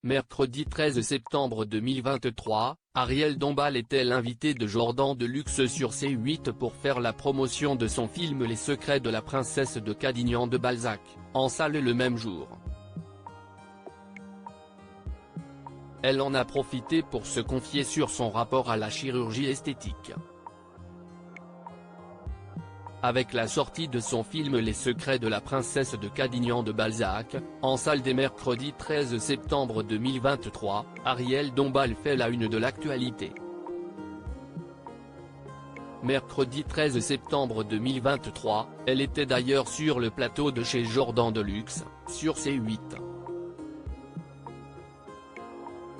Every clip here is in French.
Mercredi 13 septembre 2023, Ariel Dombal était l'invité de Jordan Deluxe sur C8 pour faire la promotion de son film Les secrets de la princesse de Cadignan de Balzac, en salle le même jour. Elle en a profité pour se confier sur son rapport à la chirurgie esthétique. Avec la sortie de son film Les secrets de la princesse de Cadignan de Balzac, en salle dès mercredi 13 septembre 2023, Ariel Dombal fait la une de l'actualité. Mercredi 13 septembre 2023, elle était d'ailleurs sur le plateau de chez Jordan Deluxe, sur C8.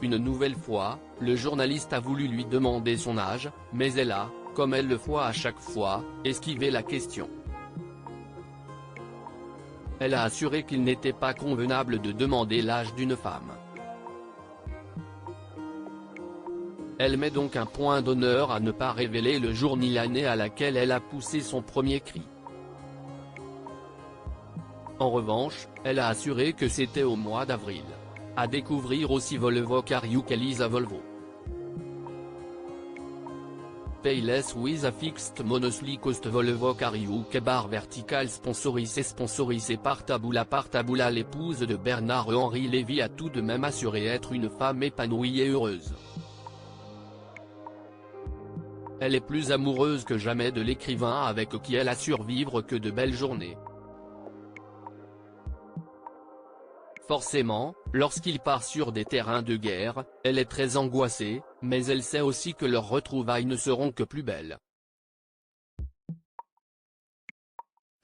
Une nouvelle fois, le journaliste a voulu lui demander son âge, mais elle a, comme elle le fait à chaque fois, esquivé la question. Elle a assuré qu'il n'était pas convenable de demander l'âge d'une femme. Elle met donc un point d'honneur à ne pas révéler le jour ni l'année à laquelle elle a poussé son premier cri. En revanche, elle a assuré que c'était au mois d'avril. À découvrir aussi Volvo Kariuk Elisa Volvo. Payless with a fixed monthly cost Volvo Kariuk bar vertical sponsorisé par Taboula. L'épouse de Bernard-Henri Lévy a tout de même assuré être une femme épanouie et heureuse. Elle est plus amoureuse que jamais de l'écrivain avec qui elle a survivre que de belles journées. Forcément, lorsqu'il part sur des terrains de guerre, elle est très angoissée, mais elle sait aussi que leurs retrouvailles ne seront que plus belles.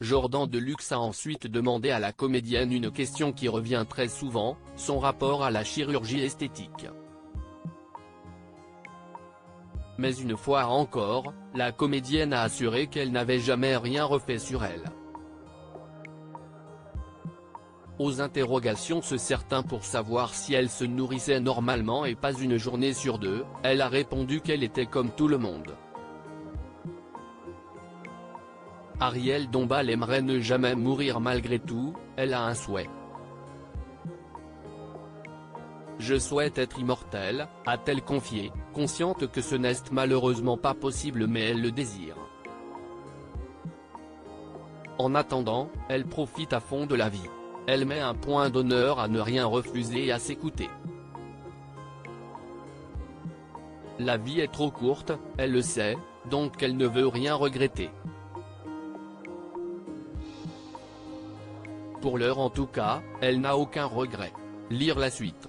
Jordan Deluxe a ensuite demandé à la comédienne une question qui revient très souvent, son rapport à la chirurgie esthétique. Mais une fois encore, la comédienne a assuré qu'elle n'avait jamais rien refait sur elle. Aux interrogations ce certain pour savoir si elle se nourrissait normalement et pas une journée sur deux, elle a répondu qu'elle était comme tout le monde. Ariel Dombal aimerait ne jamais mourir malgré tout, elle a un souhait. Je souhaite être immortelle, a-t-elle confié, consciente que ce n'est malheureusement pas possible mais elle le désire. En attendant, elle profite à fond de la vie. Elle met un point d'honneur à ne rien refuser et à s'écouter. La vie est trop courte, elle le sait, donc elle ne veut rien regretter. Pour l'heure en tout cas, elle n'a aucun regret. Lire la suite.